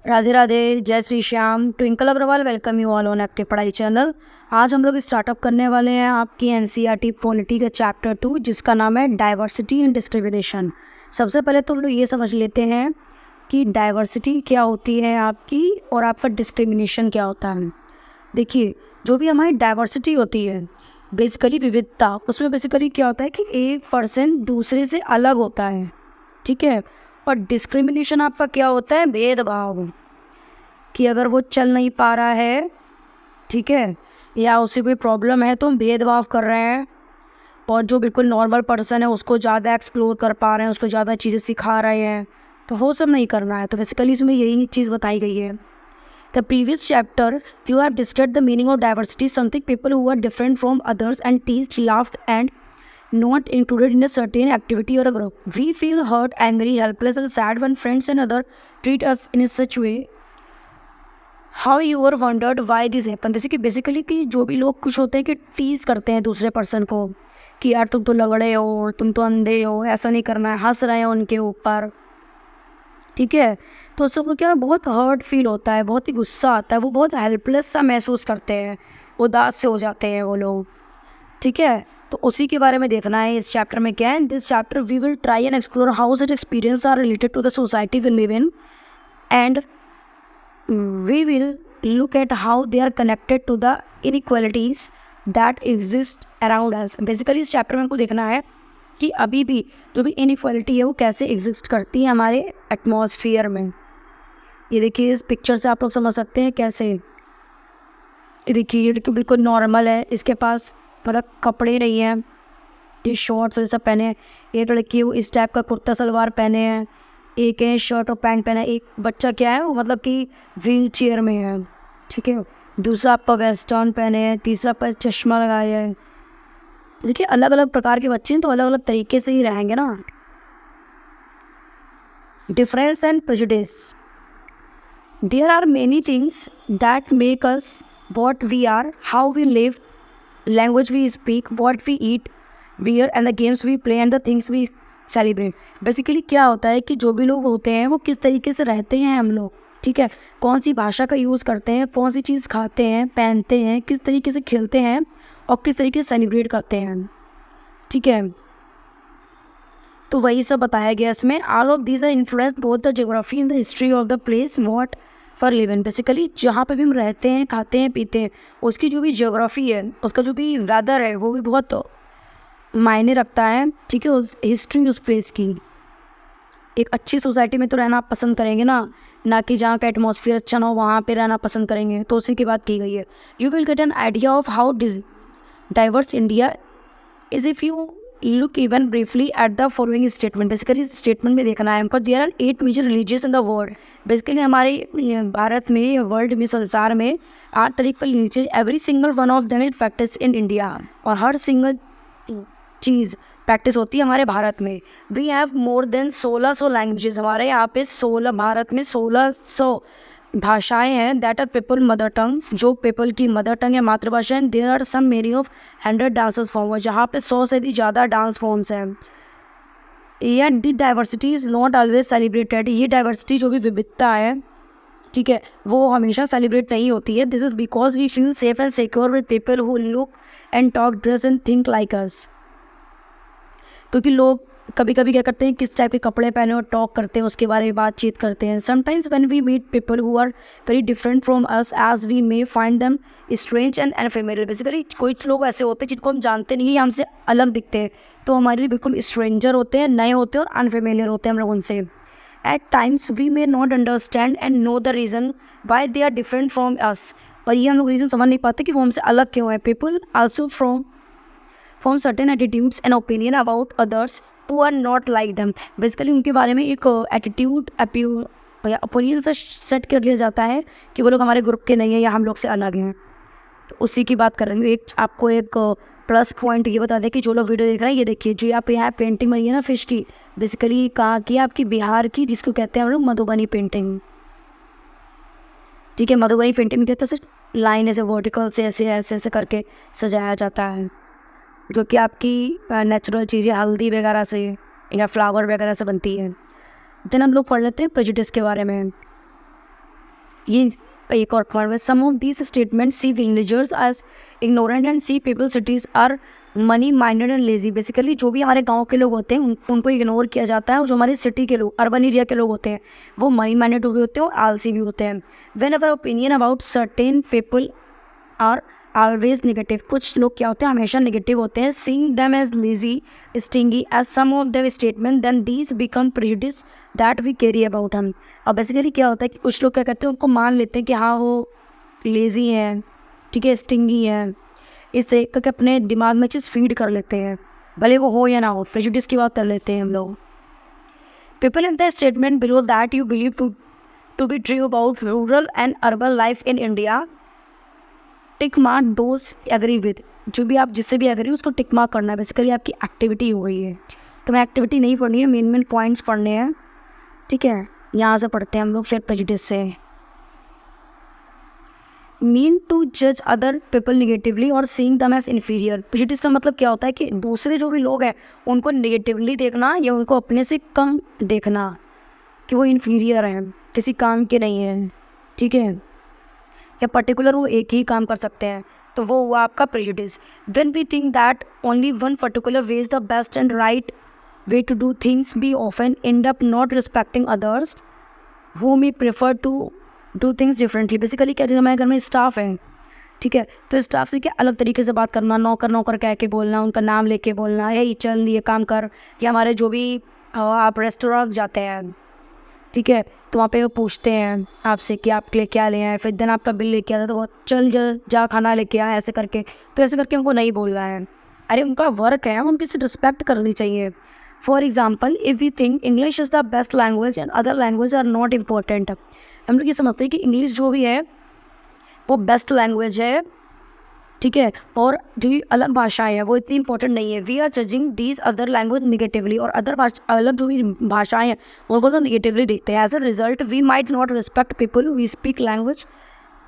राधे राधे, जय Shri Shyam. Twinkle Agarwal welcome you all on active पढ़ाई channel. आज हम लोग स्टार्टअप करने वाले हैं आपकी एनसीईआरटी पॉलिटी का चैप्टर 2 जिसका नाम है डाइवर्सिटी एंड डिस्क्रिमिनेशन। सबसे पहले तो हम लोग ये समझ लेते हैं कि डाइवर्सिटी क्या होती है आपकी और आपका डिस्क्रिमिनेशन क्या होता है। देखिए, जो भी हमारी डाइवर्सिटी होती है बेसिकली विविधता, उसमें बेसिकली क्या होता है कि एक पर्सन दूसरे से अलग होता है, ठीक है। और डिस्क्रिमिनेशन आपका क्या होता है, भेदभाव, कि अगर वो चल नहीं पा रहा है, ठीक है, या उसे कोई प्रॉब्लम है तो हम भेदभाव कर रहे हैं, और जो बिल्कुल नॉर्मल पर्सन है उसको ज़्यादा एक्सप्लोर कर पा रहे हैं, उसको ज़्यादा चीज़ें सिखा रहे हैं, तो वो सब नहीं करना है। तो बेसिकली इसमें यही चीज़ बताई गई है। The previous chapter you have discussed the meaning of diversity, something people who are different from others and teased, laughed and not included in a certain activity or a group. We feel hurt, angry, helpless and sad when friends and others treat us in such way. How you ever wondered why this happen? जैसे कि basically कि जो भी लोग कुछ होते हैं कि टीज करते हैं दूसरे पर्सन को कि यार तुम तो लगड़े हो, तुम तो अंधे हो, ऐसा नहीं करना है, हंस रहे हैं उनके ऊपर, ठीक है। तो उससे उनको क्या बहुत हर्ट फील होता है, बहुत ही गुस्सा आता है, वो बहुत हेल्पलेस सा महसूस करते हैं, उदास से हो जाते हैं वो लोग, ठीक है। तो उसी के बारे में देखना है इस चैप्टर में क्या है। In this chapter we will try and explore how such experience are related to the society we live in, and we will look at how they are connected to the inequalities that exist around us. Basically इस chapter में हमको देखना है कि अभी भी जो भी इनइक्वालिटी है वो कैसे एग्जिस्ट करती है हमारे एटमॉस्फेयर में। ये देखिए, इस पिक्चर से आप लोग समझ सकते हैं कैसे। ये देखिए, ये बिल्कुल नॉर्मल है, इसके पास मतलब कपड़े नहीं हैं, ये शॉर्ट्स और ये सब पहने हैं। एक लड़की वो इस टाइप का कुर्ता सलवार पहने हैं, एक है शर्ट और पैंट पहना है। एक बच्चा क्या है वो मतलब कि व्हील चेयर में है, ठीक है। दूसरा आपका वेस्टर्न पहने हैं, तीसरा पर चश्मा लगाया है। देखिए, अलग अलग प्रकार के बच्चे हैं तो अलग अलग तरीके से ही रहेंगे ना। Difference and prejudice, there are many things that make us what we are, how we live, language we speak, what we eat, wear and the games we play and the things we celebrate. Basically क्या होता है कि जो भी लोग होते हैं वो किस तरीके से रहते हैं हम लोग, ठीक है, कौन सी भाषा का यूज़ करते हैं, कौन सी चीज़ खाते हैं, पहनते हैं, किस तरीके से खेलते हैं और किस तरीके से सेलिब्रेट करते हैं, ठीक है। तो वही सब बताया गया इसमें। All of these are influence both the geography and the history of the place what for living. Basically जहाँ पे भी हम रहते हैं, खाते हैं, पीते हैं, उसकी जो भी ज्योग्राफी है, उसका जो भी वेदर है वो भी बहुत मायने रखता है, ठीक है, उस हिस्ट्री उस प्लेस की। एक अच्छी सोसाइटी में तो रहना आप पसंद करेंगे ना कि जहाँ का एटमॉस्फेयर अच्छा ना हो वहाँ पे रहना पसंद करेंगे। तो उसी की बात की गई है। You will get an idea of how diverse India is if you look even briefly at the following statement. Basically इस स्टेटमेंट में देखना है हमको, there are 8 major religious in the world. Basically हमारे भारत में, वर्ल्ड में, संसार में 8 तरीके के religious, every single one of them is practice in India. और हर सिंगल चीज़ प्रैक्टिस होती है हमारे भारत में। We have more than 1600 languages. हमारे यहाँ पे भारत में 1600 भाषाएं हैं that are people mother tongues, जो पीपल की मदर टंग है, मातृभाषा है। There are some many of 100 dances form, जहाँ पे 100 से भी ज़्यादा डांस फॉर्म्स हैं। ये the diversity is not always celebrated. ये डाइवर्सिटी जो भी विविधता है, ठीक है, वो हमेशा सेलिब्रेट नहीं होती है। This is because we feel safe and secure with people who look and talk, dress and think like us. क्योंकि लोग कभी कभी क्या करते हैं, किस टाइप के कपड़े पहने और टॉक करते हैं, उसके बारे में बातचीत करते हैं। Sometimes when we meet people who are very different from us, as we may find them strange and unfamiliar. Basically कुछ लोग ऐसे होते हैं जिनको हम जानते नहीं, हमसे अलग दिखते हैं, तो हमारे लिए बिल्कुल स्ट्रेंजर होते हैं, नए होते हैं और अनफेमिलियर होते हैं हम लोग उनसे। At times we may not understand and know the reason why they are different from us. और ये हम लोग रीज़न समझ नहीं पाते कि वो हमसे अलग क्यों है। People also from certain attitudes and opinion about others who are not like them. Basically उनके बारे में एक एटीट्यूड या ओपिनियन से सेट कर लिया जाता है कि वो लोग हमारे ग्रुप के नहीं हैं या हम लोग से अलग हैं। तो उसी की बात कर रहे हैं। एक आपको एक प्लस पॉइंट ये बता दें कि जो लोग वीडियो देख रहे हैं, ये देखिए जो आप यहाँ पेंटिंग बनी है ना फिश की, बेसिकली कहाँ की, आपकी बिहार की, जिसको कहते हैं हम लोग मधुबनी पेंटिंग, ठीक है। मधुबनी पेंटिंग में कहते हैं लाइन ऐसे वर्टिकल से ऐसे ऐसे ऐसे करके सजाया जाता है, जो कि आपकी नेचुरल चीज़ें हल्दी वगैरह से या फ्लावर वगैरह से बनती है। देन हम लोग पढ़ लेते हैं प्रेजुडिस के बारे में। ये एक और पॉइंट है, some of these statement see villagers as ignorant and see people cities are money minded and lazy. Basically जो भी हमारे गांव के लोग होते हैं उनको इग्नोर किया जाता है, और जो हमारे सिटी के लोग, अर्बन एरिया के लोग होते हैं, वो मनी माइंडेड भी होते हैं और आलसी भी होते हैं। Whenever opinion about certain people are always negative. कुछ लोग क्या होते हैं, हमेशा नेगेटिव होते हैं। Seeing them as lazy stingy as some of their statement then these become prejudice that we carry about हम। और बेसिकली क्या होता है कि कुछ लोग क्या करते हैं, उनको मान लेते हैं कि हाँ वो लेज़ी हैं, ठीक है, स्टिंगी हैं, इस तरह करके अपने दिमाग में चीज़ फीड कर लेते हैं, भले वो हो या ना हो, प्रेजुडिस की बात कर लेते हैं हम लोग। People in the statement below that you believe to be true about rural and urban life in India, tick mark those agree with. जो भी आप जिससे भी एग्री उसको टिक मार्क करना है। बेसिकली आपकी एक्टिविटी हो गई है, तो मैं एक्टिविटी नहीं पढ़नी है, मेन पॉइंट्स पढ़ने हैं, ठीक है। यहाँ से पढ़ते हैं हम लोग फिर प्रेजुडिस से। मीन टू जज अदर पीपल निगेटिवली और seeing them as inferior. Prejudice का मतलब क्या होता है कि दूसरे जो भी लोग हैं उनको निगेटिवली देखना या उनको अपने से कम देखना, कि वो इन्फीरियर हैं, किसी काम के नहीं हैं, ठीक है, या पर्टिकुलर वो एक ही काम कर सकते हैं, तो वो हुआ आपका prejudice. When we think that only one particular way is the best and right way to do things, we often end up not respecting others who may prefer to do things differently. Basically क्या, जैसे हमारे घर में staff है, ठीक है, तो staff से क्या अलग तरीके से बात करना, नौकर नौकर कह के बोलना, उनका नाम लेके बोलना, ये चल ये काम कर, या हमारे जो भी आप रेस्टोरेंट जाते हैं, ठीक है, तो वहाँ पे वो पूछते हैं आपसे कि आप लिए क्या ले आए, फिर दिन आपका बिल लेके आता है तो वो चल जा खाना लेके आए, ऐसे करके। तो ऐसे करके उनको नहीं बोलना है, अरे उनका वर्क है, उनकी से रिस्पेक्ट करनी चाहिए। For example, if we think English is the best language and other language are not important, हम लोग ये समझते हैं कि इंग्लिश जो भी है वो बेस्ट लैंग्वेज है, ठीक है, और जो अलग भाषाएं हैं वो इतनी इंपॉर्टेंट नहीं है। We are judging these other language negatively, और अदर अलग जो भी भाषाएं हैं उनको तो निगेटिवली देखते हैं। As a result we might not respect people we speak language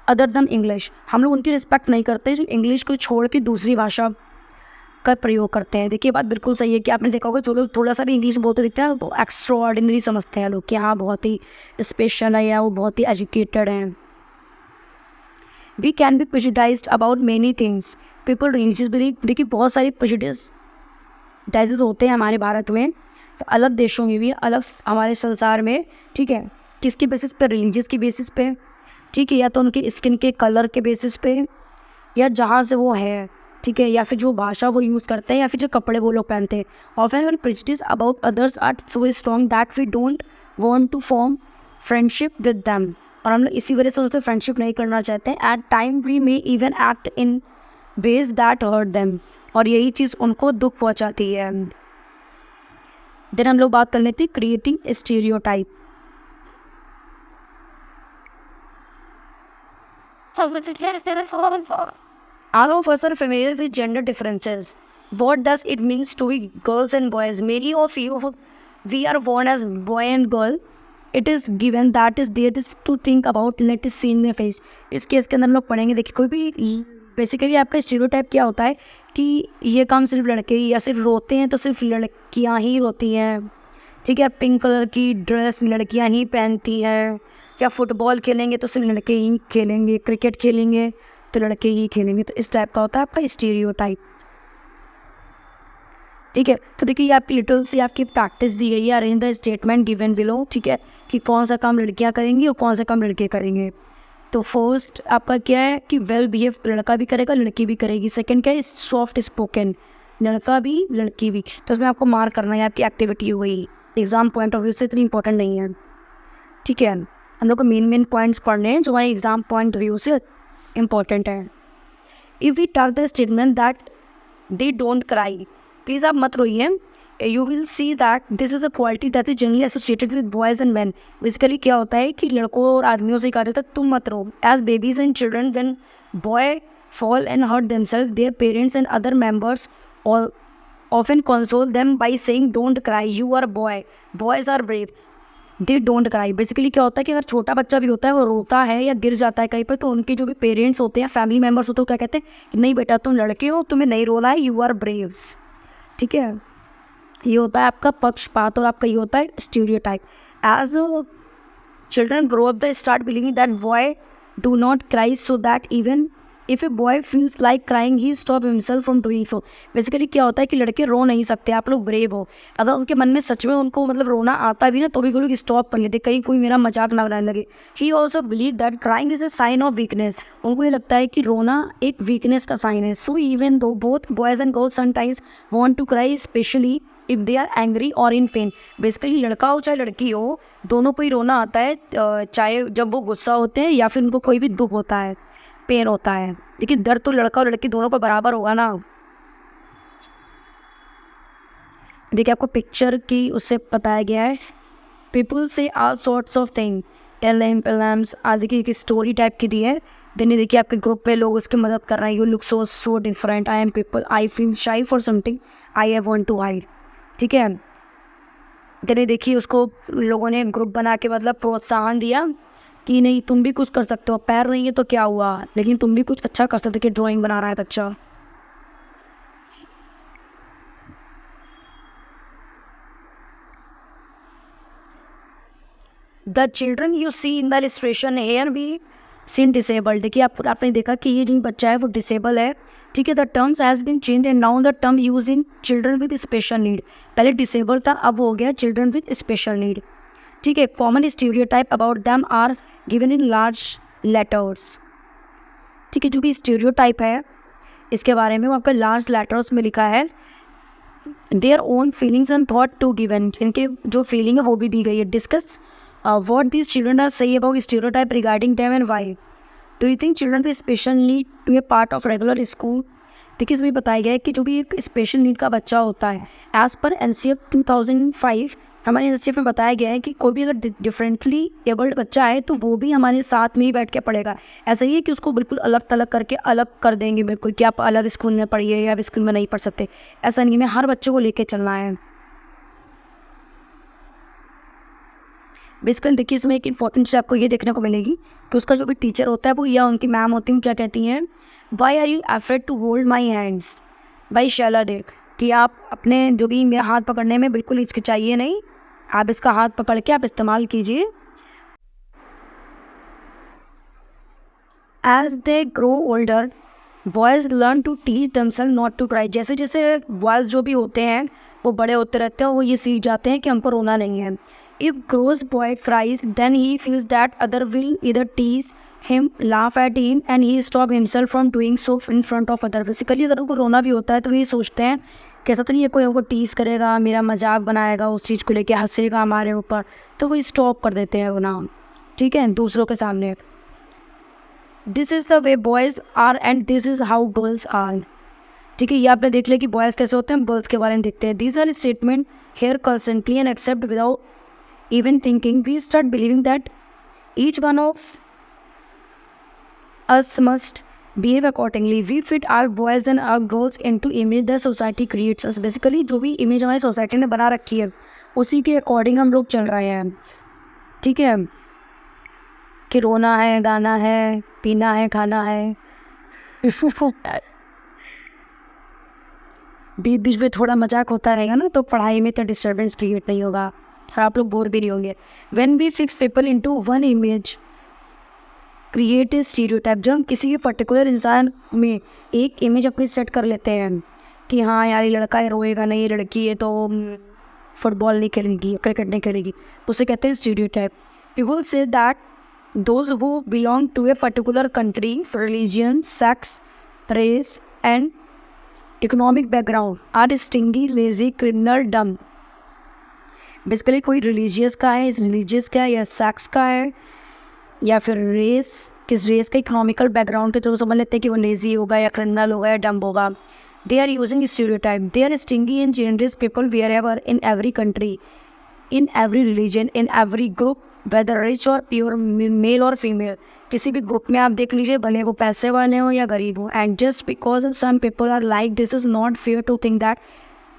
other than English. हम लोग उनकी रिस्पेक्ट नहीं करते जो इंग्लिश को छोड़ के दूसरी भाषा का प्रयोग करते हैं। देखिए बात बिल्कुल सही है कि आपने देखा होगा जो लोग थोड़ा सा भी इंग्लिश बोलते दिखते हैं वो एक्स्ट्रा ऑर्डिनरी समझते हैं लोग कि हाँ बहुत ही स्पेशल है या वो बहुत ही एजुकेटेड हैं। We can be prejudiced about many things people religious believe. देखिए बहुत सारी प्रेजुडाइजेस होते हैं हमारे भारत में, तो अलग देशों में भी, अलग हमारे संसार में, ठीक है, किसके बेसिस पे, रिलीजियस की बेसिस पे, ठीक है, या तो उनके स्किन के कलर के बेसिस पे, या जहाँ से वो है, ठीक है, या फिर जो भाषा वो यूज़ करते हैं, या फिर जो कपड़े वो लोग पहनते हैं। Often one prejudice about others are so strong that we don't want to form friendship with them, और हम लोग इसी वजह से उनसे फ्रेंडशिप नहीं करना चाहते हैं। At time we may even act in ways that hurt them, और यही चीज़ उनको दुख पहुंचाती है। देन हम लोग बात कर लेते हैं creating stereotype. All of us are familiar with gender differences. What does it means to be girls and boys? Many of you, we are born as boy and girl. It is given that is there is to think about, let us see in the face. इस case के अंदर हम लोग पढ़ेंगे। देखिए कोई भी basically आपका स्टीरियोटाइप क्या होता है कि ये काम सिर्फ लड़के ही, या सिर्फ रोते हैं तो सिर्फ लड़कियाँ ही रोती हैं, ठीक है, पिंक कलर की ड्रेस लड़कियाँ ही पहनती हैं, या फुटबॉल खेलेंगे तो सिर्फ लड़के ही खेलेंगे, क्रिकेट खेलेंगे तो लड़के ही खेलेंगे। तो इस टाइप का होता है आपका स्टीरियोटाइप, ठीक है। तो देखिए ये आपकी लिटल सी आपकी प्रैक्टिस दी गई है, arrange the statement given below, ठीक है, कि कौन सा काम लड़कियां करेंगी और कौन सा काम लड़के करेंगे। तो फर्स्ट आपका क्या है कि वेल बिहेव लड़का भी करेगा लड़की भी करेगी। सेकंड क्या है, सॉफ्ट स्पोकन, लड़का भी लड़की भी। तो उसमें आपको मार्क करना है, आपकी एक्टिविटी हो गई। एग्जाम पॉइंट ऑफ व्यू से इतनी इंपॉर्टेंट नहीं है, ठीक है। हम लोग को मेन पॉइंट्स पढ़ने हैं जो हमारे एग्जाम पॉइंट व्यू से इम्पॉर्टेंट है। If we talk the statement that they don't cry, please आप मत रोइए, you will see that this is a quality that is generally associated with boys and man. Basically क्या होता है कि लड़कों और आदमियों से कहा जाता है तुम मत रो। As babies and children when boy fall and hurt themselves, their parents and other members or often console them by saying don't cry, you are boy, boys are brave, they don't cry. Basically क्या होता है कि अगर छोटा बच्चा भी होता है वो रोता है या गिर जाता है कहीं पर, तो उनके जो भी पेरेंट्स होते हैं, फैमिली मेम्बर्स होते हैं, वो क्या कहते हैं कि नहीं बेटा तुम लड़के हो, तुम्हें नहीं रोना है, यू आर ब्रेव, ठीक है। ये होता है आपका पक्षपात और आपका ये होता है stereotype. As Children grow up, they start believing that boy do not cry, so that even if a boy feels like crying, he stop himself from doing so. Basically क्या होता है कि लड़के रो नहीं सकते, आप लोग ब्रेव हो. अगर उनके मन में सच में उनको मतलब रोना आता भी ना, तो भी वो लोग स्टॉप कर लेते, कहीं कोई मेरा मजाक ना बनाने लगे. He also believe that crying is a sign of weakness. उनको ये लगता है कि रोना एक वीकनेस का साइन है. So even though both boys and girls sometimes want to cry, specially if they are angry और इन पेन. बेसिकली लड़का हो चाहे लड़की हो, दोनों को ही रोना आता है, चाहे जब वो गुस्सा होते हैं या फिर उनको कोई भी दुख होता है, पेन होता है. लेकिन दर्द तो लड़का और लड़की दोनों को बराबर होगा ना. देखिए आपको पिक्चर की उससे बताया गया है. People say all sorts of thing, alms आदि की एक स्टोरी टाइप की दी है. देन देखिए आपके ग्रुप पे लोग उसकी मदद कर रहे हैं. You look so different, I am people, I feel shy for something, I want to hide. ठीक है. देन देखिए उसको लोगों ने ग्रुप बना के मतलब प्रोत्साहन दिया कि नहीं तुम भी कुछ कर सकते हो, पैर नहीं है तो क्या हुआ, लेकिन तुम भी कुछ अच्छा कर सकते हो. कि ड्राइंग बना रहा है बच्चा. The children you see in the illustration here be seen disabled. देखिए आपने देखा कि ये जो बच्चा है वो डिसेबल है. ठीक है. The terms has been change and now the term use in children with special need. पहले डिसेबल था, अब हो गया चिल्ड्रन विद स्पेशल नीड. ठीक है. Common stereotype about them are given in large letters. ठीक है. जो भी स्टीरियोटाइप है इसके बारे में वो आपका लार्ज लेटर्स में लिखा है. Their own feelings and thought to given. इनके जो फीलिंग है वो भी दी गई है. Discuss what these children are say about stereotype regarding them and why. Do you think children with special need to be a part of regular school? देखिए इसमें बताया गया है कि जो भी एक स्पेशल नीड का बच्चा होता है, एज पर NCF 2005 हमारे NCF में बताया गया है कि कोई भी अगर डिफरेंटली एबल्ड बच्चा है तो वो भी हमारे साथ में ही बैठ के पढ़ेगा. ऐसा ही है कि उसको बिल्कुल अलग तलग करके अलग कर देंगे बिल्कुल कि आप अलग स्कूल में पढ़िए या स्कूल में नहीं पढ़ सकते. ऐसा नहीं है. हर बच्चे को लेके चलना है. बेसिकली देखिए इसमें एक इंपॉर्टेंट चीज़ आपको ये देखने को मिलेगी कि उसका जो भी टीचर होता है वो या उनकी मैम होती हैं क्या कहती हैं, why are you afraid to hold my hands. भाई शैला देख कि आप अपने जो भी मेरा हाथ पकड़ने में बिल्कुल हिचकिचाइए नहीं, आप इसका हाथ पकड़ के आप इस्तेमाल कीजिए. As they grow older boys learn to teach themselves not to cry. जैसे जैसे बॉयज़ जो भी होते हैं वो बड़े होते रहते हैं, वो ये सीख जाते हैं कि हमको रोना नहीं है. If grows boy cries, then he feels that other will either tease him, laugh at him, and he stop himself from doing so in front of other. Basically अगर उनको रोना भी होता है तो ये सोचते हैं कि ऐसा तो नहीं है कोई उनको टीज़ करेगा, मेरा मजाक बनाएगा, उस चीज़ को लेके हंसेगा हमारे ऊपर, तो वो स्टॉप कर देते हैं रोना. ठीक है. दूसरों के सामने. This is the way boys are and this is how girls are. ठीक है. ये आपने देख लिया कि बॉयज़ कैसे होते हैं, गर्ल्स के बारे में देखते हैं. These are statement here constantly and accept without even thinking. We start believing that each one of us must behave accordingly. We fit our boys and our girls into image that society creates us. Basically जो भी image हमारी society ने बना रखी है उसी के according हम लोग चल रहे हैं. ठीक है. कि रोना है, गाना है, पीना है, खाना है. बीच बीच में थोड़ा मजाक होता रहेगा ना तो पढ़ाई में तो डिस्टर्बेंस क्रिएट नहीं होगा, आप लोग बोर भी नहीं होंगे. When we fix people into one image create a stereotype. जब हम किसी भी पर्टिकुलर इंसान में एक इमेज अपनी सेट कर लेते हैं कि हाँ यार ये लड़का है रोएगा नहीं, ये लड़की है तो फुटबॉल नहीं खेलेगी, क्रिकेट नहीं खेलेगी, उसे कहते हैं stereotype. People say that those who belong to a particular country, religion, sex, race and economic background are stingy, lazy, criminal, dumb. Basically कोई रिलीजियस का है, इस रिलीजियस का है या सेक्स का है या फिर रेस, किस रेस का, इकोनॉमिकल बैकग्राउंड के थ्रू समझ लेते हैं कि वो लेजी होगा या क्रिमिनल होगा या डम्ब होगा. They are using stereotype. They are stingy and dangerous people where ever in every country, in every religion, in every group, whether rich or poor, male or female. किसी भी group में आप देख लीजिए, भले वो पैसे वाले हो या गरीब हो. And just because some people are like this is not fair to think that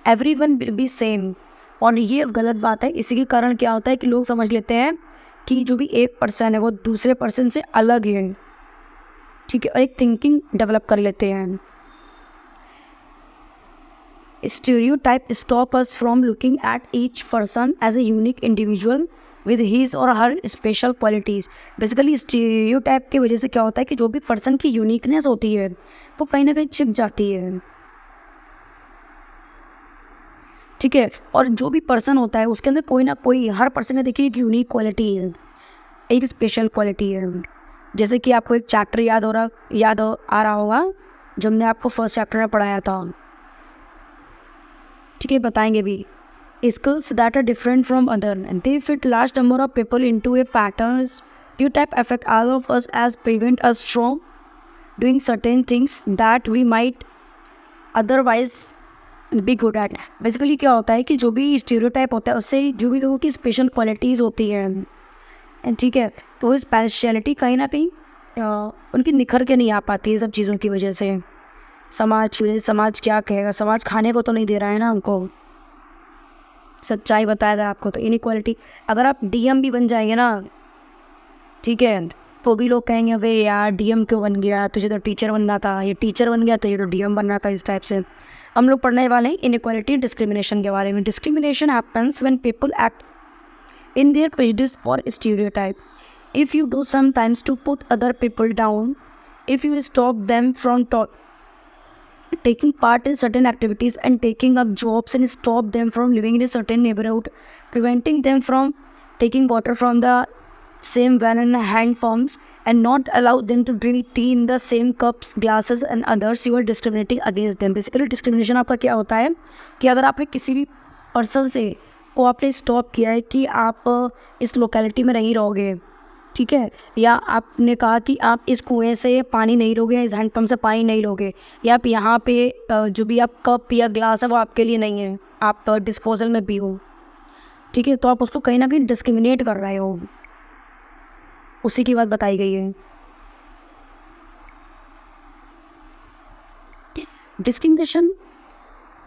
every one will be same. और ये गलत बात है. इसी के कारण क्या होता है कि लोग समझ लेते हैं कि जो भी एक पर्सन है वो दूसरे पर्सन से अलग है. ठीक है. और एक थिंकिंग डेवलप कर लेते हैं. Stereotype stop us from looking at each person as a unique individual with his और her special qualities. Basically stereotype की वजह से क्या होता है कि जो भी पर्सन की यूनिकनेस होती है वो कहीं ना कहीं छिप जाती है, ठीक है। और जो भी पर्सन होता है उसके अंदर कोई ना कोई, हर पर्सन का देखिए एक यूनिक क्वालिटी है, एक स्पेशल क्वालिटी है। जैसे कि आपको एक चैप्टर याद आ रहा होगा जब हमने आपको फर्स्ट चैप्टर में पढ़ाया था, ठीक है, बताएंगे भी। Skills that are different from other, and they fit large number of people into a patterns. Stereotype affect all of us as prevent us from doing certain things that we might otherwise be good at. Basically क्या होता है कि जो भी stereotype होता है उससे जो भी लोगों की स्पेशल क्वालिटीज़ होती हैं, ठीक है, तो वो स्पेशलिटी कहीं ना कहीं उनकी निखर के नहीं आ पाती है सब चीज़ों की वजह से। समाज क्या कहेगा, समाज खाने को तो नहीं दे रहा है ना हमको, सच्चाई बताएगा आपको। तो इनइक्वालिटी, अगर आप डीएम भी बन जाएंगे ना, ठीक है, तो भी लोग कहेंगे वे यार डीएम क्यों बन गया, तुझे तो टीचर बनना था, ये टीचर बन गया तो ये तो डीएम बनना था। इस टाइप से हम लोग पढ़ने वाले हैं इनइक्वालिटी डिस्क्रिमिनेशन के बारे में। Discrimination happens when people act in their prejudice or stereotype. If you do sometimes to put other people down, if you stop them from taking part in certain activities and taking up jobs and stop them from living in a certain neighborhood, preventing them from taking water from the same well and hand pumps and not allow them to drink tea in the same cups, glasses and others, you are discriminating against them. Basically discrimination आपका क्या होता है कि अगर आपने किसी भी person से को आपने स्टॉप किया है कि आप इस लोकेलिटी में नहीं रहोगे, ठीक है, या आपने कहा कि आप इस कुएं से पानी नहीं लोगे, इस हैंडपम्प से पानी नहीं लोगे, या आप यहाँ पे जो भी आप कप या ग्लास है वो आपके लिए नहीं है, आप डिस्पोजल में पियो, ठीक है, तो आप उसको कहीं ना कहीं डिस्क्रिमिनेट कर रहे हो। उसी की बात बताई गई है। Discrimination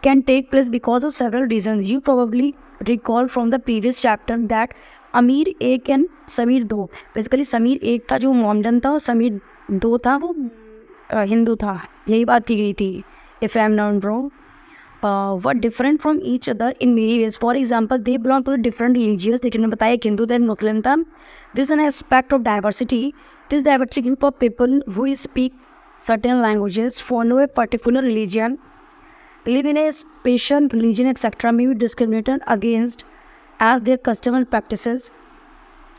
can take place because of several reasons. You probably recall from the previous chapter that अमीर एक एंड समीर दो, बेसिकली समीर एक था जो मोमडन था और समीर दो था वो हिंदू था, यही बात की गई थी if I am not wrong. Were different from each other in many ways. For example they belong to different religious, लेकिन मैंने बताया हिंदू था मुस्लिम था। This an aspect of diversity, this diversity group of people who speak certain languages, follow a particular religion, live in a special religion, etc., may be discriminated against as their custom and practices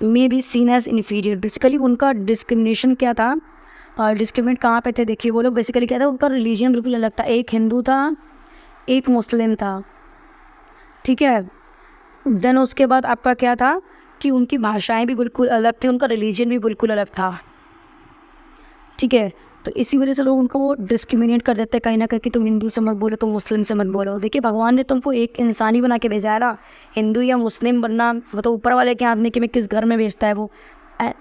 may be seen as inferior. Basically उनका discrimination क्या था, discriminate कहाँ पे थे, देखिए वो लोग basically क्या था, उनका रिलीजन बिल्कुल अलग था, एक हिंदू था एक मुस्लिम था, ठीक है। देन उसके बाद आपका क्या था कि उनकी भाषाएं भी बिल्कुल अलग थी, उनका रिलीजन भी बिल्कुल अलग था, ठीक है। तो इसी वजह से लोग उनको डिस्क्रिमिनेट कर देते हैं कहीं ना कहीं कि तुम हिंदू से मत बोलो, तुम मुस्लिम से मत बोलो। देखिए भगवान ने तुमको एक इंसानी बना के भेजा है ना, हिंदू या मुस्लिम बनना वो तो ऊपर वाले के हाथ में कि मैं किस घर में भेजता है, वो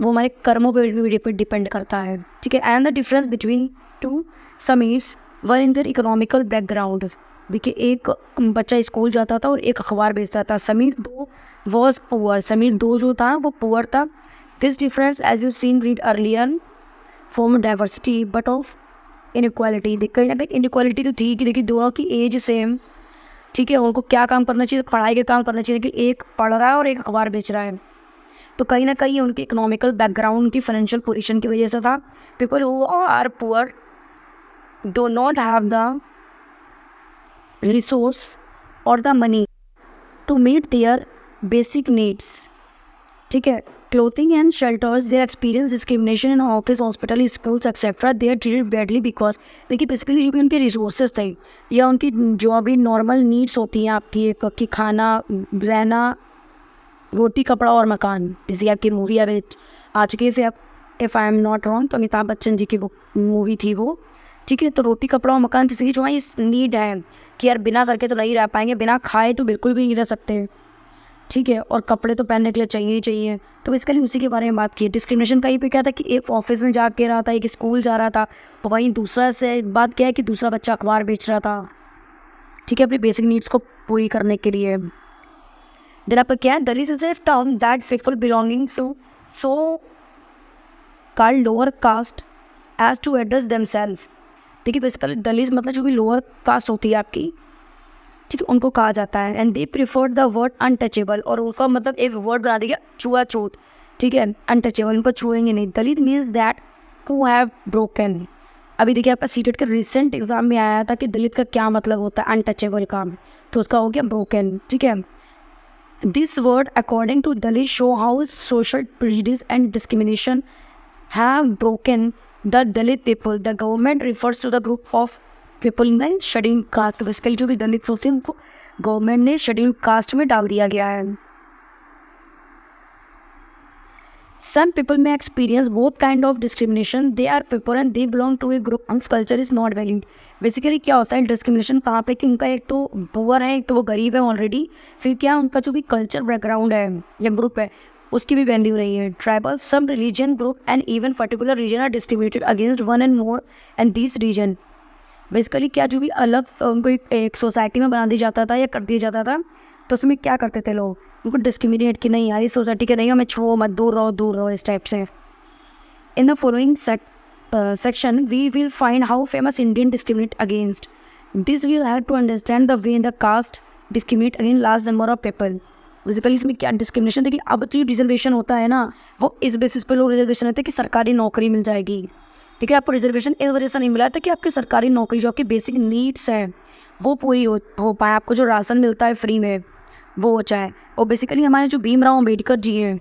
हमारे कर्मों पे डिपेंड करता है, ठीक है। And the difference between two Samirs were in their economical background. देखिए एक बच्चा स्कूल जाता था और एक अखबार बेचता था। समीर दो वॉज पुअर, समीर दो जो था वो पुअर था। This difference as you seen read earlier form diversity but of inequality. कहीं ना कहीं इनइक्वालिटी तो थी कि देखिए दोनों की एज सेम, ठीक है, उनको क्या काम करना चाहिए, पढ़ाई का काम करना चाहिए, लेकिन एक पढ़ रहा है और एक अखबार बेच रहा है। तो कहीं ना कहीं उनकी इकोनॉमिकल बैकग्राउंड, उनकी फाइनेंशियल पोजीशन की वजह से था। People who are poor do not have the resource or the money to meet their basic needs, ठीक है। Clothing and shelters, their experience discrimination in office, hospital, schools etcetera, they are treated badly because देखिए basically जो भी उनके resources थे या उनकी जो अभी नॉर्मल नीड्स होती हैं आपकी, एक कि खाना, रहना, रोटी, कपड़ा और मकान, जैसे आपकी मूवी अभी आ चुकी है, if I am not wrong, तो अमिताभ बच्चन जी की वो मूवी थी वो, ठीक है। तो रोटी, कपड़ा और मकान जैसे कि जो है इस नीड है कि यार बिना करके तो नहीं रह पाएंगे, बिना खाए तो बिल्कुल भी नहीं रह सकते, ठीक है, और कपड़े तो पहनने के लिए चाहिए ही चाहिए। तो इसके लिए उसी के बारे में बात की। डिस्क्रिमिनेशन कहीं पे क्या था कि एक ऑफिस में जा के रहा था, एक स्कूल जा रहा था, तो वहीं दूसरा से बात क्या है कि दूसरा बच्चा अखबार बेच रहा था, ठीक है, अपनी बेसिक नीड्स को पूरी करने के लिए। देन आपका क्या है, Dalit is a term that people belonging to so called lower caste as to address themselves. देखिए बेसिकली दलित मतलब जो भी लोअर कास्ट होती है आपकी, ठीक है, उनको कहा जाता है। And they prefer the word untouchable, और उनका मतलब एक वर्ड बना दिया छुआछूत, ठीक है, अनटचेबल, उनको छुएंगे नहीं। Dalit means that who have broken. अभी देखिए आपका सीटेट का रिसेंट एग्जाम में आया था कि दलित का क्या मतलब होता है अनटचेबल का, तो उसका हो गया ब्रोकन, ठीक है। This word according to Dalit show how social prejudice and discrimination have broken the Dalit people. The government refers to the group of people in the schedule caste. Basically जो भी दलित होते हैं उनको गवर्नमेंट ने शेड्यूल कास्ट में डाल दिया गया है। Some people may experience both kind of discrimination. They are people and they belong to a group whose culture is not valued. Basically क्या होता है डिस्क्रिमिनेशन कहाँ पे कि उनका एक तो पुअर है, एक तो वो गरीब है ऑलरेडी, फिर क्या उनका जो भी कल्चर बैकग्राउंड है या ग्रुप है उसकी भी वैल्यू नहीं है। Tribal, some religion group and even particular region are distributed against one and more and this region. Basically क्या जो भी अलग उनको एक सोसाइटी में बना दिया जाता था या कर दिया जाता था, तो उसमें क्या करते थे लोग, उनको डिस्क्रिमिनेट कि नहीं यार इस सोसाइटी के नहीं, हमें छो मत, दूर रहो इस टाइप से। In the following section we will find how famous Indian discriminate against this. We have to understand the way in the caste discriminate against large number of people. Basically इसमें क्या डिस्क्रिमिनेशन, देखिए अब तो reservation होता है ना, वो इस बेसिस पे लोग रिजर्वेशन रहते हैं कि सरकारी नौकरी मिल जाएगी, ठीक है। आपको रिजर्वेशन इस वजह से नहीं मिला था कि आपकी सरकारी नौकरी जो आपकी बेसिक नीड्स हैं वो पूरी हो पाए, आपको जो राशन मिलता है फ्री में वो हो जाए। और बेसिकली हमारे जो भीमराव अम्बेडकर जी हैं,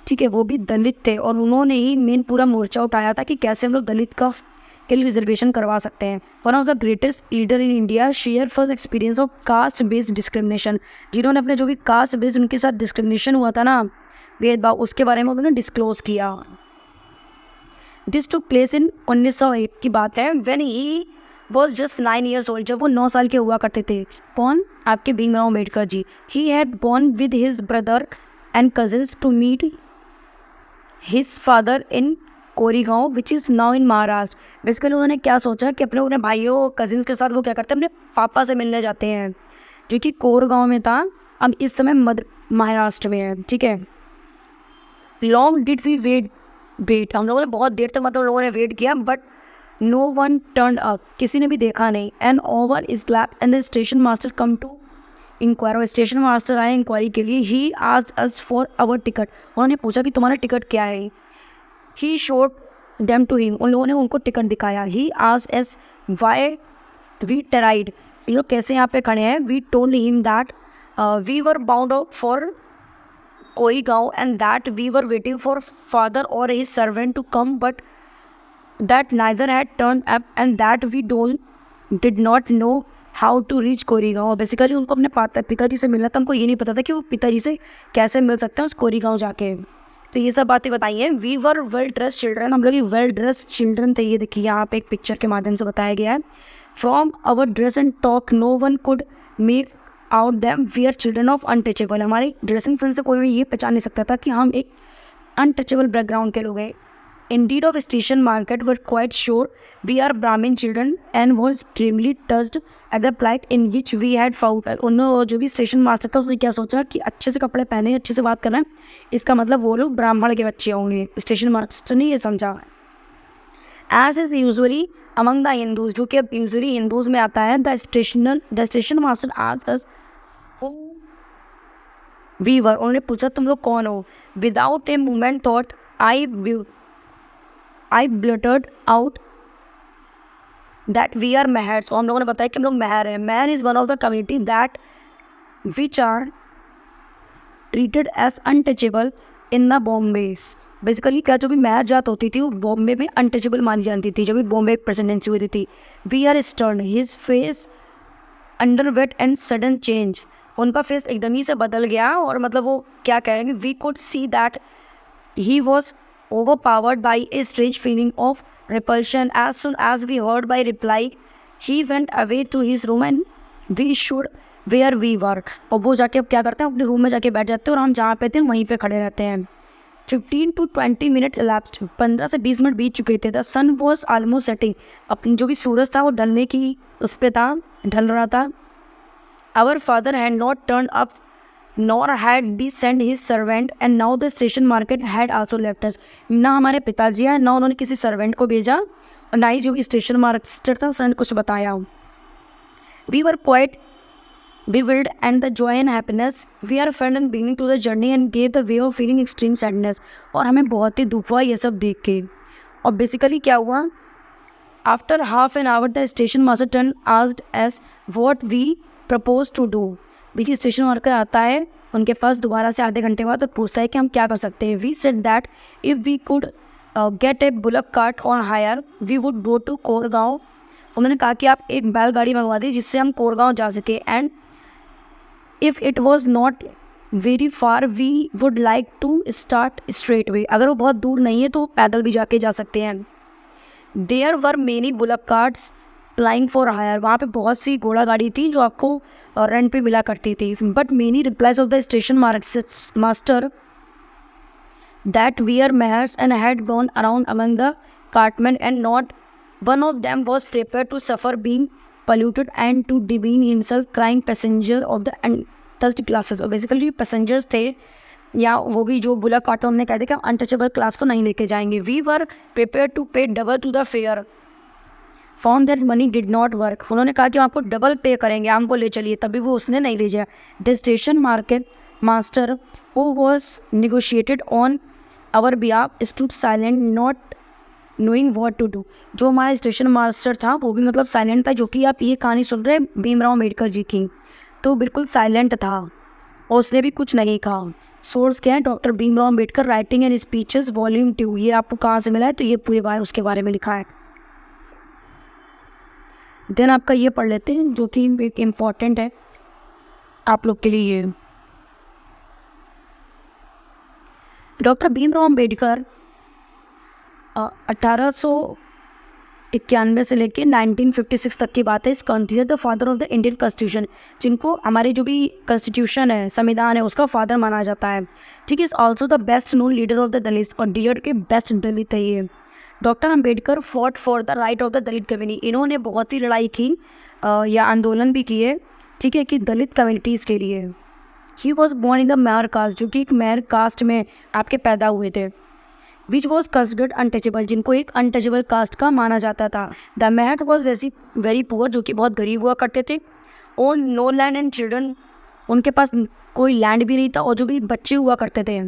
ठीक है, वो भी दलित थे और उन्होंने ही मेन पूरा मोर्चा उठाया था कि कैसे हम लोग दलित का के लिए रिजर्वेशन करवा सकते हैं। One of the greatest leader in India share first experience of caste based discrimination. जिन्होंने अपने जो भी कास्ट बेस्ड उनके साथ डिस्क्रिमिनेशन हुआ था ना, भेदभाव, उसके बारे में उन्होंने डिस्क्लोज किया। दिस टुक प्लेस इन 1901 की बात है, when he was just 9 years old, जब वो 9 साल के हुआ करते थे। कौन? आपके Bhimrao Ambedkar ji. He had born with his brother and cousins to meet his father in Koregaon which is now in Maharashtra. Basically उन्होंने क्या सोचा कि अपने भाइयों कजिन्स के साथ वो क्या करते हैं, अपने पापा से मिलने जाते हैं, जो कि कोरगांव में था, अब इस समय महाराष्ट्र में है, ठीक है। लॉन्ग डिड वी वेट, हम लोगों ने बहुत देर तक मतलब लोगों ने वेट किया, but no one turn up, किसी ने भी देखा नहीं। एंड ओवर इज ग्लैप and the station master come to inquire. Station master आए इंक्वायरी के लिए। He asked us for our ticket, उन्होंने पूछा कि तुम्हारा टिकट क्या है। He showed them to him, उन लोगों ने उनको टिकट दिखाया। He asked us why we tarried, ये लोग कैसे यहाँ पे खड़े हैं। We told him that we were bound out for Koregaon and that we were waiting for father or his servant to come, but that neither had turned up and that we did not know how to reach Koregaon. Basically उनको अपने पिताजी से मिलना था, उनको ये नहीं पता था कि वो पिताजी से कैसे मिल सकते हैं उस कोरीगांव जाके। तो ये सब बातें बताई हैं। We were well dressed children, हम लोग वेल ड्रेस्ड चिल्ड्रन थे। ये देखिए यहाँ पे एक पिक्चर के माध्यम से बताया गया है। From our dress and talk no one could make out them we are children of untouchable. हमारी ड्रेसिंग सेंस से कोई भी ये पहचान नहीं सकता था कि हम एक अनटचेबल बैकग्राउंड के लोग हैं। Indeed of station market were quite sure we are Brahmin children and was extremely touched at the plight in which we had found। उन्होंने जो भी स्टेशन मास्टर था उसने क्या सोचा कि अच्छे से कपड़े पहने, अच्छे से बात करना है, इसका मतलब वो लोग ब्राह्मण के बच्चे होंगे। स्टेशन मास्टर ने ये समझा। As is usually among the Hindus, जो कि अब यूजुअली हिंदूज में आता है, the station master asked us who we were, उन्होंने पूछा तुम लोग कौन हो। Without a moment thought I blurted out that we are Mahars। और हम लोगों ने बताया कि हम लोग महर हैं। Mahar is one of the community that which are treated as untouchable in the Bombays. Basically क्या जो भी महर जात होती थी वो बॉम्बे में अनटचेबल मानी जाती थी, जब भी बॉम्बे प्रेसिडेंसी हुई थी। We are stern, his face under weight and sudden change, उनका फेस एकदम ही से बदल गया और मतलब वो क्या कह रहे हैं, we could see that he was overpowered by a strange feeling of repulsion as soon as we heard by reply he went away to his room and we should where we were। और वो जाके अब क्या करते हैं, अपने room में जाके बैठ जाते हैं और हम जहाँ पे थे वहीं पे खड़े रहते हैं। 15 to 20 minutes elapsed, 15 से 20 मिनट बीत चुके थे। The sun was almost setting, अपनी जो भी सूरज था वो ढलने की उस पर था, ढल रहा था। Our father had not turn up nor had we sent his servant and now the station market had also left us। ना हमारे पिताजी हैं, ना उन्होंने किसी सर्वेंट को भेजा और ना ही जो स्टेशन मास्टर था उसने कुछ बताया। We were quite bewildered, and the joy and happiness we are felt in beginning to the journey and gave the way of feeling extreme sadness. और हमें बहुत ही दुख हुआ ये सब देख के. और बेसिकली क्या हुआ, after half an hour the station master turn asked us what we propose to do. देखिए स्टेशन वर्कर आता है उनके पास दोबारा से आधे घंटे बाद और पूछता है कि हम क्या कर सकते हैं. We said that if we could get a bullock cart on hire we would go to Koregaon. उन्होंने कहा कि आप एक बैलगाड़ी मंगवा दी जिससे हम कोरगांव जा सके. And if it was not very far we would like to start straight way. अगर वो बहुत दूर नहीं है तो पैदल भी जाके जा सकते हैं. There were many bullock carts plying for hire. वहाँ पे बहुत सी घोड़ा गाड़ी थी जो आपको रेंट पे मिला करती थी. But many replies of the station master that we are Mahars and had gone around among the cartmen and not one of them was prepare to suffer being polluted and to demean himself, crying passenger of the untouched classes. और basically passengers थे या वो भी जो bullock cart उन्होंने कह दिया कि हम अनटचेबल क्लास को नहीं लेके जाएंगे. वी वर प्रिपेयर टू पे double two the fair, found that money did not work. उन्होंने कहा कि हम आपको डबल पे करेंगे, हमको ले चलिए, तभी वो उसने नहीं ले जाया. The station market master who was negotiated on our behalf stood silent not knowing what to do. जो हमारा स्टेशन मास्टर था वो भी मतलब साइलेंट था. जो कि आप ये कहानी सुन रहे हैं भीमराव अम्बेडकर जी की, तो बिल्कुल साइलेंट था और उसने भी कुछ नहीं कहा. सोर्स क्या है, doctor Bhimrao Ambedkar writing and speeches volume 2. ये आपको कहाँ से मिला है, तो ये पूरे बार उसके बारे में लिखा है. देन आपका ये पढ़ लेते हैं जो कि एक इम्पॉर्टेंट है आप लोग के लिए. ये डॉक्टर भीमराव अम्बेडकर 1891 से लेके 1956 तक की बात है. इस country the father of the Indian constitution, जिनको हमारे जो भी कॉन्स्टिट्यूशन है, संविधान है, उसका फादर माना जाता है. ठीक है. Also the best known leader of the Dalit, और दलित के बेस्ट दलित है ये. Doctor Ambedkar fought for the right of the Dalit community. इन्होंने बहुत ही लड़ाई की या आंदोलन भी किए, ठीक है, कि दलित कम्युनिटीज़ के लिए. He was born in the Mahar caste, जो कि एक मेहर कास्ट में आपके पैदा हुए थे. विच वॉज कंसिडर्ड अनटचेबल, जिनको एक अनटचेबल कास्ट का माना जाता था. The Mahar was very poor, जो कि बहुत गरीब हुआ करते थे. और नो लैंड एंड चिल्ड्रन, उनके पास कोई लैंड भी नहीं था. और जो भी बच्चे हुआ करते थे,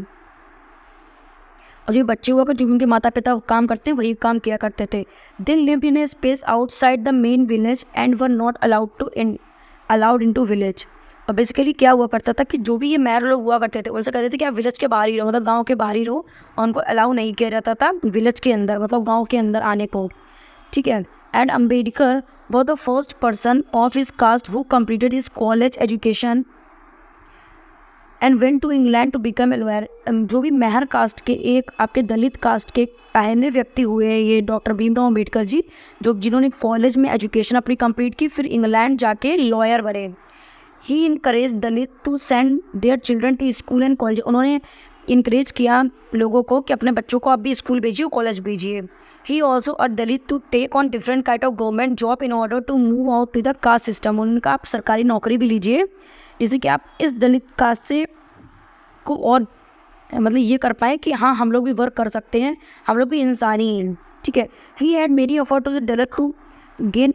और जो बच्चे हुआ कर जो उनके माता पिता काम करते हैं वही काम किया करते थे. They lived in a space outside the main village and were not allowed in to village. और बेसिकली क्या हुआ करता था कि जो भी ये मेहर लोग हुआ करते थे उनसे कहते थे कि आप विलेज के बाहर ही रहो, मतलब गांव के बाहर ही रहो. और उनको अलाउ नहीं किया जाता था विलेज के अंदर, मतलब गांव के अंदर आने को. ठीक है. And Ambedkar was the first person of his caste who completed his college education and went to England to become a lawyer. जो भी मेहर कास्ट के एक आपके दलित कास्ट के पहले व्यक्ति हुए हैं ये डॉक्टर भीमराव अम्बेडकर जी, जिन्होंने कॉलेज में एजुकेशन अपनी कंप्लीट की, फिर इंग्लैंड जाके लॉयर बने. He encourage Dalit to send their children to school and college. उन्होंने इनकरेज किया लोगों को कि अपने बच्चों को आप भी स्कूल भेजिए, कॉलेज भेजिए. He also a Dalit to take on different kind of government job in order to move out to the caste system. उनका आप सरकारी नौकरी भी लीजिए जिससे कि आप इस दलित कास्ट से को और मतलब ये कर पाए कि हाँ हम लोग भी वर्क कर सकते हैं, हम लोग भी इंसानी हैं. ठीक है. He had many effort to the Dalit to gain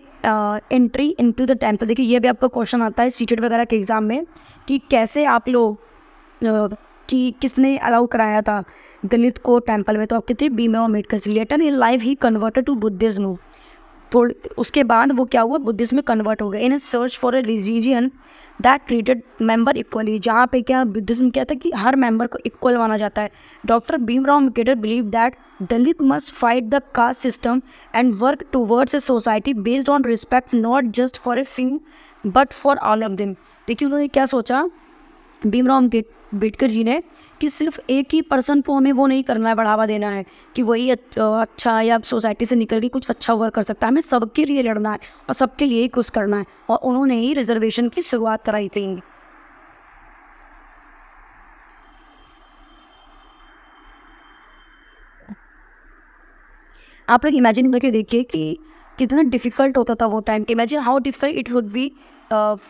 entry into the temple. देखिए ये भी आपका क्वेश्चन आता है सीटेट वगैरह के एग्ज़ाम में कि कैसे आप लोग कि किसने अलाउ कराया था दलित को टेम्पल में. तो आप कहते हैं Bhimrao Ambedkar. Later in life he converted to Buddhism. थोड़े उसके बाद वो क्या हुआ, बुद्धिज्म में कन्वर्ट हो गए. In search for a religion that treated member equally. जहाँ पे क्या बुद्धिज्म क्या था कि हर मेंबर को इक्वल माना जाता है. Doctor Bhimrao Ambedkar believe that Dalit must fight the caste system and work towards a society based on respect not just for a few but for all of them. देखिए उन्होंने क्या सोचा भीमराव अम्बेडकर जी ने कि सिर्फ एक ही पर्सन को हमें वो नहीं करना है, बढ़ावा देना है कि वही अच्छा या सोसाइटी से निकल के कुछ अच्छा वर्क कर सकता है. हमें सबके लिए लड़ना है और सबके लिए ही कुछ करना है. और उन्होंने ही रिजर्वेशन की शुरुआत कराई थी. आप लोग इमेजिन करके देखिए कि कितना डिफ़िकल्ट होता था वो time. Imagine how difficult it would be.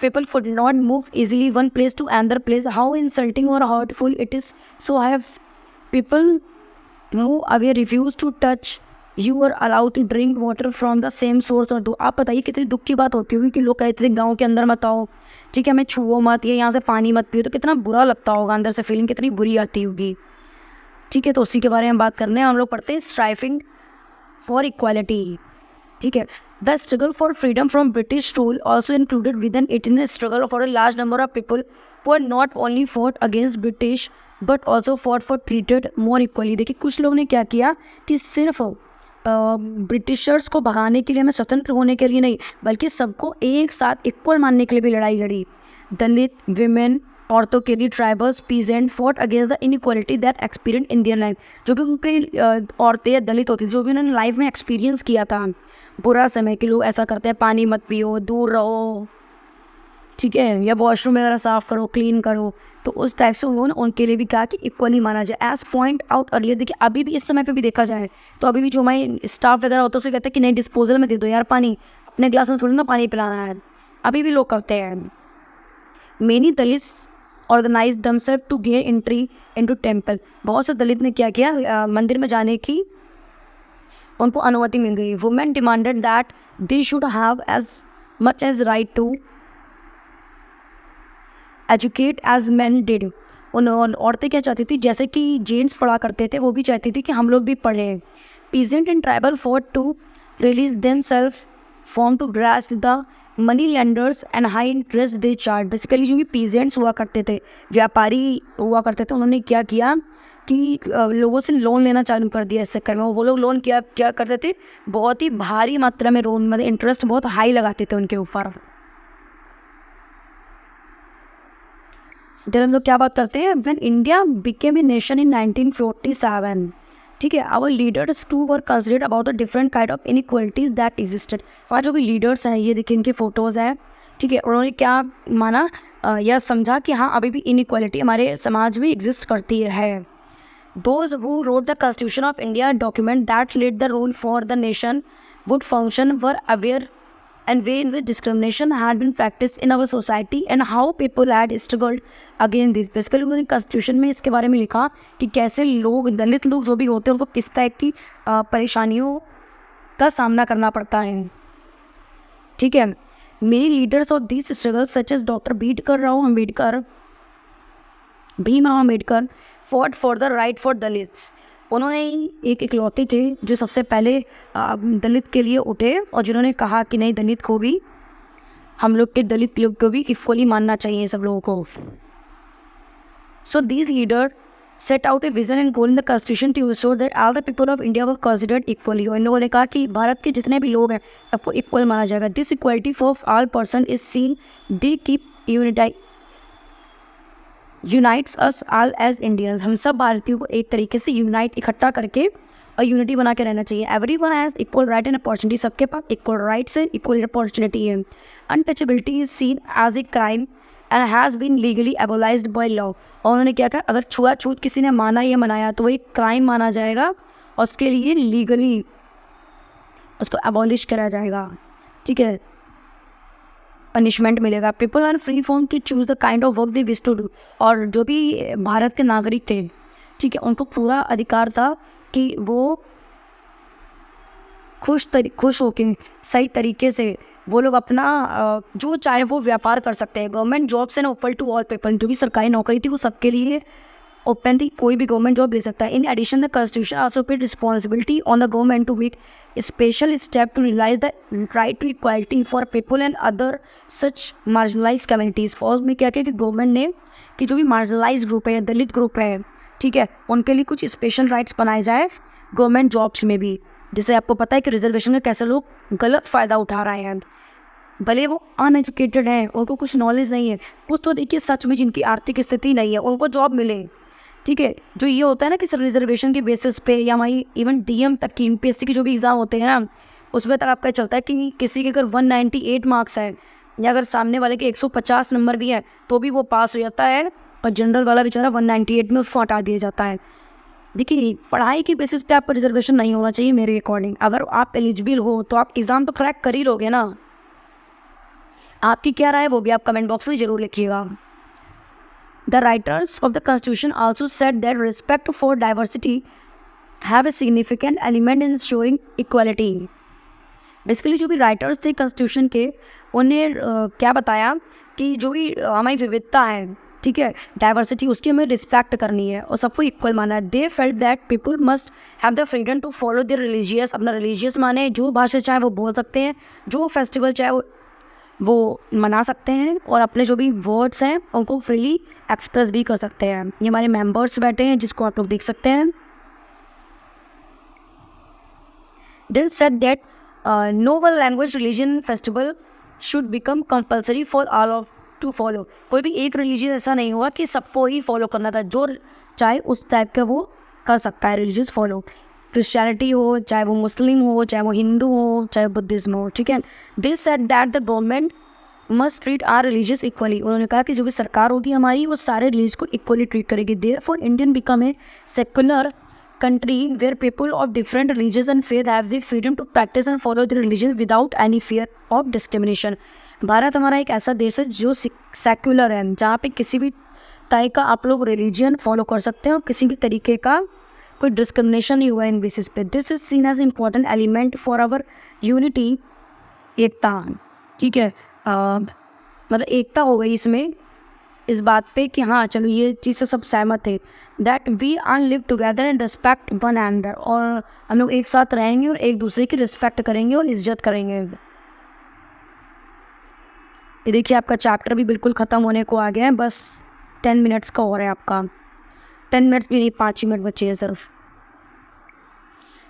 People could not move easily one place to another place. How insulting or hurtful it is. So I have people move away, refuse to touch you are allowed to drink water from the same source और दो। आप बताइए कितनी दुख की बात होती होगी कि लोग कहते थे गाँव के अंदर मत आओ, ठीक है, हमें छुओ मत, ये यहाँ से पानी मत पियो, तो कितना बुरा लगता होगा, अंदर से फीलिंग कितनी बुरी आती होगी, ठीक है। तो उसी के बारे में बात करने हम लोग पढ़ते हैं स्ट्राइविंग फॉर इक्वालिटी, ठीक है। The struggle for freedom from British rule also included with in it in struggle for a large number of people who are not only fought against British but also fought for treated more equally। देखिए कुछ लोग ने क्या किया कि सिर्फ Britishers को भगाने के लिए, हमें स्वतंत्र होने के लिए नहीं, बल्कि सबको एक साथ इक्वल मानने के लिए भी लड़ाई लड़ी। दलित, विमेन, औरतों के लिए, tribals, peasant fought against the inequality that experience in their life. जो भी उनकी औरतें या दलित होती, जो भी उन्होंने लाइफ में एक्सपीरियंस किया था बुरा समय कि लोग ऐसा करते हैं, पानी मत पियो, दूर रहो, ठीक है, या वॉशरूम वगैरह साफ़ करो, क्लीन करो, तो उस टाइप से उन्होंने उनके लिए भी कहा कि इक्वली माना जाए। एज पॉइंट आउट अर्लियर, देखिए अभी भी इस समय पे भी देखा जाए तो अभी भी जो हमारे स्टाफ वगैरह होते हैं उसे कहते हैं कि नहीं डिस्पोजल में दे दो यार पानी, अपने ग्लास में थोड़ी ना पानी पिलाना है, अभी भी लोग करते हैं। Many Dalits organise themselves to gain entry into temple. बहुत से दलित ने क्या किया, मंदिर में जाने की उनको अनुमति मिल गई। Women demanded that they should have as much as right to educate as man did. औरतें क्या चाहती थी, जैसे कि जेंट्स पढ़ा करते थे वो भी चाहती थी कि हम लोग भी पढ़ें। Peasant and tribal fought to release them self from to grasp the money lenders and high interest they charge. Basically जो भी पीजेंट्स हुआ करते थे, व्यापारी हुआ करते थे, उन्होंने क्या किया कि लोगों से लोन लेना चालू कर दिया। इस चक्कर में वो लोग लोन क्या करते थे, बहुत ही भारी मात्रा में लोन, मतलब इंटरेस्ट बहुत हाई लगाते थे उनके ऊपर। जब हम लोग क्या बात करते हैं, when India became a nation in 1947, ठीक है, our leaders too were considered about the different kind of inequalities that existed. हमारे जो भी लीडर्स हैं, ये देखिए इनकी फ़ोटोज़ हैं, ठीक है, उन्होंने क्या माना या समझा कि हाँ अभी भी इनइक्वालिटी हमारे समाज में एग्जिस्ट करती है। Those who wrote the constitution of India document that led the rule for the nation would function were aware and way in which discrimination had been practiced in our society and how people had struggled against this। Basically उन्होंने constitution में इसके बारे में लिखा कि कैसे लोग, दलित लोग जो भी होते हैं, उनको किस टाइप की परेशानियों का सामना करना पड़ता है, ठीक है। Many leaders of this struggle such as doctor Bhimrao Ambedkar fought for the right for Dalits. उन्होंने एक इकलौते थे जो सबसे पहले दलित के लिए उठे और जिन्होंने कहा कि नहीं, दलित को भी, हम लोग के दलित लोग को भी इक्वली मानना चाहिए सब लोगों को। So these leader set out a vision and goal in the constitution to ensure that all the people of India were considered equally. और इन लोगों ने कहा कि भारत के जितने भी लोग हैं सबको इक्वल माना जाएगा। This equality for all person is seen they keep unites us all as Indians. हम सब भारतीयों को एक तरीके से यूनाइट, इकट्ठा करके और यूनिटी बना के रहना चाहिए। Everyone has equal right and opportunity, सबके पास इक्वल राइट्स है, इक्वल अपॉर्चुनिटी है। Untouchability is seen as a crime and has been legally abolished by law. और उन्होंने क्या कहा, अगर छुआछूत किसी ने माना या मनाया तो वो एक क्राइम माना जाएगा और उसके लिए लीगली उसको एबॉलिश करा जाएगा, ठीक है, पनिशमेंट मिलेगा। People are free from to choose the kind of work they wish to do. और जो भी भारत के नागरिक थे, ठीक है, उनको पूरा अधिकार था कि वो खुश होकर सही तरीके से वो लोग अपना जो चाहे वो व्यापार कर सकते हैं। गवर्नमेंट जॉब से ना ओपन टू ऑल पीपल, जो भी सरकारी नौकरी थी वो सबके लिए ओपन थी, कोई भी गवर्नमेंट जॉब ले सकता है। In addition the constitution also paid responsibility on the government to make special step to realise the right to equality for people and other such marginalise communities. For में क्या किया कि गवर्नमेंट ने कि जो भी मार्जिनलाइज ग्रुप है, दलित group है, ठीक है, उनके लिए कुछ स्पेशल राइट्स बनाए जाए गवर्नमेंट जॉब्स में भी। जैसे आपको पता है कि रिजर्वेशन का कैसे लोग गलत फ़ायदा उठा रहे हैं, भले वो अनएजुकेटेड हैं, उनको कुछ नॉलेज नहीं है, कुछ तो देखिए सच में जिनकी आर्थिक स्थिति नहीं है उनको जॉब मिले, ठीक है। जो ये होता है ना कि सिर्फ रिजर्वेशन के बेसिस पे या हमारी इवन डीएम तक की यूपीएससी की जो भी एग्ज़ाम होते हैं ना, उसमें तक आपका चलता है कि किसी के अगर 198 मार्क्स हैं या अगर सामने वाले के 150 नंबर भी हैं तो भी वो पास हो जाता है और जनरल वाला बेचारा 198 में उसको हटा दिया जाता है। देखिए, पढ़ाई के बेसिस पे आपका रिजर्वेशन नहीं होना चाहिए मेरे अकॉर्डिंग। अगर आप एलिजिबल हो तो आप एग्ज़ाम तो क्रैक कर ही लोगे ना। आपकी क्या राय है वो भी आप कमेंट बॉक्स में ज़रूर लिखिएगा। The writers of the constitution also said that respect for diversity have a significant element in ensuring equality. Basically जो भी राइटर्स थे कॉन्स्टिट्यूशन के, उन्हें क्या बताया कि जो भी हमारी विविधता है, ठीक है, डाइवर्सिटी, उसकी हमें रिस्पेक्ट करनी है और सबको इक्वल माना है। They felt that people must have the freedom to follow their religious, अपना रिलीजियस माने, जो भाषा चाहे वो बोल सकते हैं, जो फेस्टिवल चाहे वो मना सकते हैं, और अपने जो भी वर्ड्स हैं उनको फ्रीली एक्सप्रेस भी कर सकते हैं। ये हमारे मेंबर्स बैठे हैं जिसको आप लोग देख सकते हैं। They said that no one language, religion, festival should become compulsory for all of to follow। कोई भी एक रिलीजन ऐसा नहीं हुआ कि सबको ही फॉलो करना था, जो चाहे उस टाइप का वो कर सकता है रिलीजियस फॉलो। क्रिश्चियनिटी हो, चाहे वो मुस्लिम हो, चाहे वो हिंदू हो, चाहे बुद्धिज्म हो, ठीक है। They said that the government must treat are religious equally. उन्होंने कहा कि जो भी सरकार होगी हमारी, वो सारे रिलीज को इक्वली ट्रीट करेगी। Therefore Indian become a secular country where people of different religions and faith have the freedom to practice and follow their religion without any fear of discrimination। Bharat हमारा एक ऐसा देश है जो सेक्युलर है, जहाँ पे किसी भी तरह का आप लोग रिलीजन फॉलो कर सकते हैं और किसी भी तरीके का कोई डिस्क्रिमिनेशन नहीं हुआ इन बेसिस पे। This is seen as important element for our unity, एकता, ठीक है। मतलब एकता हो गई इसमें, इस बात पे कि हाँ चलो ये चीज़ से सब सहमत है। That we are live together and respect one another, और हम लोग एक साथ रहेंगे और एक दूसरे की रिस्पेक्ट करेंगे और इज्जत करेंगे। ये देखिए आपका चैप्टर भी बिल्कुल ख़त्म होने को आ गया है, बस 10 मिनट्स का हो रहा है आपका, 10 मिनट्स भी नहीं, 5 ही मिनट बचे हैं सिर्फ।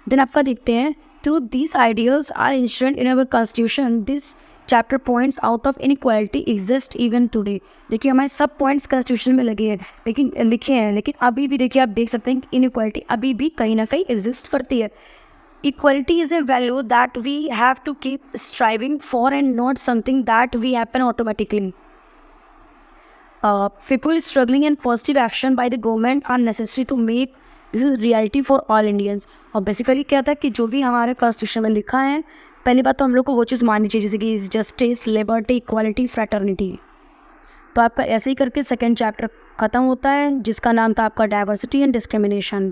देन आपका देखते हैं, through this ideals are ensured in our constitution, this chapter points out of inequality exist even today. देखिए हमारे सब पॉइंट्स कॉन्स्टिट्यूशन में लगे हैं, लेकिन लिखे हैं, लेकिन अभी भी देखिए आप देख सकते हैं कि इनइक्वालिटी अभी भी कहीं ना कहीं एग्जिस्ट करती है। Equality is a value that we have to keep striving for and not something that we happen automatically. People struggling and positive action by the government are necessary to make this is reality for all Indians. और basically क्या था कि जो भी हमारे constitution में लिखा है, पहली बात तो हम लोग को वो चीज़ माननी चाहिए जैसे कि जस्टिस, लिबर्टी, इक्वालिटी, फ्रेटर्निटी। तो आपका ऐसे ही करके सेकेंड चैप्टर ख़त्म होता है, जिसका नाम था आपका डाइवर्सिटी एंड डिस्क्रिमिनेशन,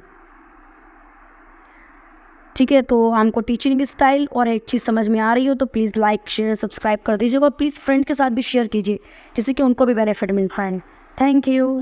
ठीक है। तो हमको टीचिंग स्टाइल और एक चीज़ समझ में आ रही हो तो प्लीज़ लाइक, शेयर, सब्सक्राइब कर दीजिएगा, और प्लीज़ फ्रेंड्स के साथ भी शेयर कीजिए जिससे कि उनको भी बेनिफिट मिल पाए। Thank you.